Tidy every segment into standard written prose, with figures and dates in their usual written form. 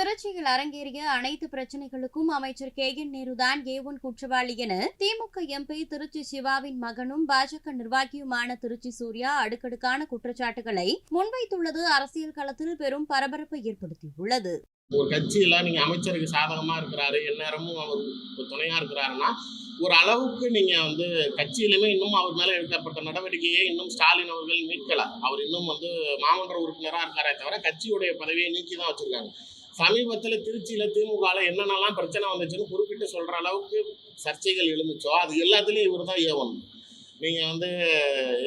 திருச்சியில் அரங்கேறிய அனைத்து பிரச்சினைகளுக்கும் அமைச்சர் KN நேருதான் A1 குற்றவாளி என திமுக MP திருச்சி சிவாவின் மகனும் பாஜக நிர்வாகியுமான திருச்சி சூர்யா அடுக்கடுக்கான குற்றச்சாட்டுகளை முன்வைத்துள்ளது அரசியல் களத்தில் பெரும் பரபரப்பை ஏற்படுத்தியுள்ளது. ஒரு கட்சியில நீங்க அமைச்சருக்கு சாதகமா இருக்கிறாரு, எந்நேரமும் அவர் துணையா இருக்கிறாருன்னா ஒரு அளவுக்கு நீங்க கட்சியிலுமே இன்னும் அவர் மேல எடுக்கப்பட்ட நடவடிக்கையை இன்னும் ஸ்டாலின் அவர்கள் மீட்கல. அவர் இன்னும் மாமன்ற உறுப்பினரா இருக்காரே தவிர கட்சியுடைய பதவியை நீக்கி தான் வச்சிருக்காங்க. சமீபத்தில் திருச்சியில திமுகல என்னென்னலாம் பிரச்சனை வந்துச்சுன்னு குறிப்பிட்டு சொல்ற அளவுக்கு சர்ச்சைகள் எழுந்துச்சோ அது எல்லாத்துலயும் இவர் தான் A1. நீங்க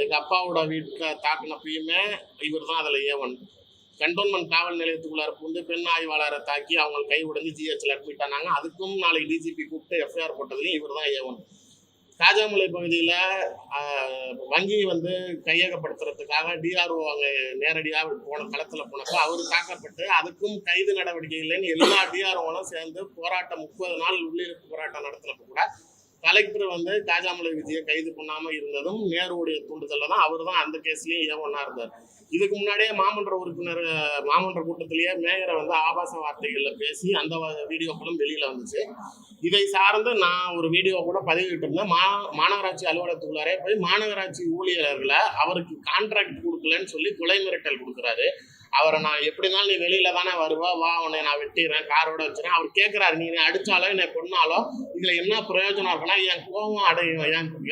எங்க அப்பாவோட வீட்டுல தாக்குனப்பயுமே இவர் தான் அதுல A1. கண்டோன்மெண்ட் காவல் நிலையத்துக்குள்ளார புகுந்து பெண் ஆய்வாளரை தாக்கி அவங்க கை உடைஞ்சு GHல அட்மிட் ஆனாங்க. அதுக்கும் நாளைக்கு DGP கூப்பிட்டு FIR போட்டதுலையும் இவர் தான் A1. காஜாமலை பகுதியில் வங்கி கையகப்படுத்துறதுக்காக DRO அங்கே நேரடியாக களத்தில் போனப்போ அவர் தாக்கப்பட்டு அதுக்கும் கைது நடவடிக்கை இல்லைன்னு எல்லா DROவும் சேர்ந்து போராட்டம் 30 நாள் உள்ளிருப்பு போராட்டம் நடத்தினப்போ கூட கலெக்டர் காஜாமலை விஜயை கைது பண்ணாமல் இருந்ததும் நேருடைய தூண்டுதலில் தான் அவர் தான் அந்த கேஸ்லேயும் A1 இருந்தார். இதுக்கு முன்னாடியே மாமன்ற கூட்டத்திலேயே மேயரை ஆபாச வார்த்தைகளில் பேசி அந்த வீடியோக்களும் வெளியில் வந்துச்சு. இதை சார்ந்து நான் ஒரு வீடியோ கூட பதிவிட்டு இருந்தேன். மாநகராட்சி அலுவலகத்துக்குள்ளாரே போய் மாநகராட்சி ஊழியர்களை அவருக்கு கான்ட்ராக்ட் கொடுக்கலன்னு சொல்லி கொலை மிரட்டல் கொடுக்குறாரு. அவரை நான் எப்படினாலும் நீ வெளியில தானே வருவா, வா உன்னை நான் வெட்டிடுறேன், காரோட வச்சுறேன். அவர் கேட்குறாரு, நீ அடித்தாலும் என்னை கொன்னாலும் இதில் என்ன பிரயோஜனம் இருக்குன்னா என் கோபம் அடையும்,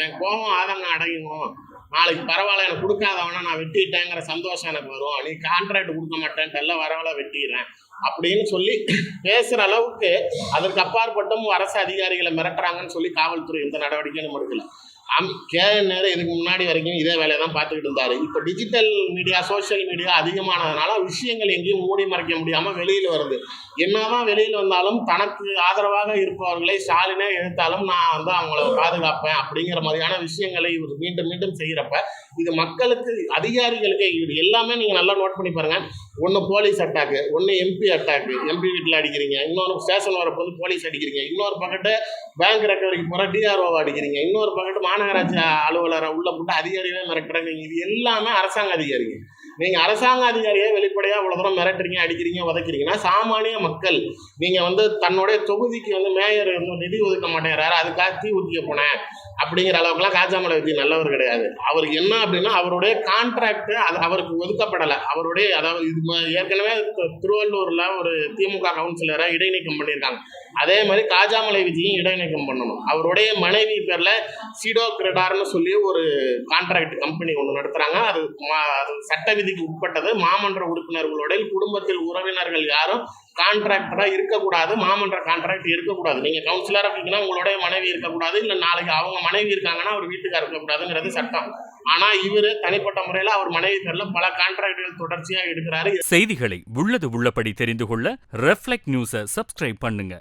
என் கோபம் ஆதங்கம் அடையும். நாளைக்கு பரவாயில்ல எனக்கு கொடுக்காதவனா நான் வெட்டிட்டேங்கிற சந்தோஷம் எனக்கு வரும். நீ கான்ட்ராக்ட் கொடுக்க மாட்டேன்ட்டு எல்லாம் வரவளை வெட்டிடுறேன் அப்படின்னு சொல்லி பேசுகிற அளவுக்கு அதற்கு அப்பாற்பட்டும் அரசு அதிகாரிகளை மிரட்டுறாங்கன்னு சொல்லி காவல்துறை எந்த நடவடிக்கையும் எடுக்கல. KN நேரு இதுக்கு முன்னாடி வரைக்கும் இதே வேலையை தான் பார்த்துக்கிட்டு இருந்தாரு. இப்போ டிஜிட்டல் மீடியா, சோசியல் மீடியா அதிகமானதுனால விஷயங்கள் எங்கேயும் மூடி மறைக்க முடியாமல் வெளியில் வருது. என்னதான் வெளியில் வந்தாலும் தனக்கு ஆதரவாக இருப்பவர்களை ஸ்டாலினே எதிர்த்தாலும் நான் அவங்கள பாதுகாப்பேன் அப்படிங்கிற மாதிரியான விஷயங்களை இவர் மீண்டும் மீண்டும் செய்கிறப்ப இது மக்களுக்கு, அதிகாரிகளுக்கே இது எல்லாமே நீங்கள் நல்லா நோட் பண்ணி பாருங்கள். ஒன்று போலீஸ் அட்டாக்கு, ஒன்று MP அட்டாக்கு, MP வீட்டில் அடிக்கிறீங்க, இன்னொரு ஸ்டேஷன் வரப்போது போலீஸ் அடிக்கிறீங்க, இன்னொரு பக்கத்து பேங்க் ரெக்கவரிக்கு போகிற DRO அடிக்கிறீங்க, இன்னொரு பக்கத்து மாநகராட்சி அலுவலரை உள்ள போட்டு அதிகாரியே மிரட்டுறாங்க. இது எல்லாமே அரசாங்க அதிகாரிங்க. நீங்கள் அரசாங்க அதிகாரியை வெளிப்படையாக இவ்வளோ தூரம் மிரட்டுறீங்க, அடிக்கிறீங்க, உதைக்கிறீங்கன்னா சாமானிய மக்கள் நீங்கள் தன்னுடைய தொகுதிக்கு மேயர் நிதி ஒதுக்க மாட்டேங்கிறாரு, அதுக்காக தீ ஊற்றிக்க போனேன் அப்படிங்கிற அளவுக்குலாம் காஜாமலை விஜய் நல்லவர் கிடையாது. அவருக்கு என்ன அப்படின்னா அவருடைய கான்ட்ராக்ட் அது அவருக்கு ஒதுக்கப்படலை. அவருடைய அதாவது இது ஏற்கனவே திருவள்ளூரில் ஒரு திமுக கவுன்சிலரை இடைநீக்கம் பண்ணியிருக்காங்க. அதே மாதிரி காஜாமலை விஜயும் இடைநீக்கம் பண்ணணும். அவருடைய மனைவி பேரில் சிடோ கிரெடார்னு சொல்லி ஒரு கான்ட்ராக்ட் கம்பெனி ஒன்று நடத்துகிறாங்க. அது சட்ட விதிக்கு உட்பட்டது. மாமன்ற உறுப்பினர்களுடைய குடும்பத்தில் உறவினர்கள் யாரும் கான்ட்ராக்டராக இருக்கக்கூடாது, மாமன்ற கான்ட்ராக்ட் இருக்கக்கூடாது. நீங்கள் கவுன்சிலராக இருக்கீங்கன்னா உங்களுடைய மனைவி இருக்கக்கூடாது, இல்லை நாளைக்கு அவங்க மனைவி இருக்காங்கன்னா அவர் வீட்டுக்கார இருக்கக்கூடாதுங்கிறது சட்டம். ஆனால் இவர் தனிப்பட்ட முறையில் அவர் மனைவி பேரில் பல கான்ட்ராக்டுகள் தொடர்ச்சியாக எடுக்கிறாரு. செய்திகளை உள்ளது உள்ளபடி தெரிந்து கொள்ள ரெஃப்ளெக்ட் நியூஸை சப்ஸ்கிரைப் பண்ணுங்க.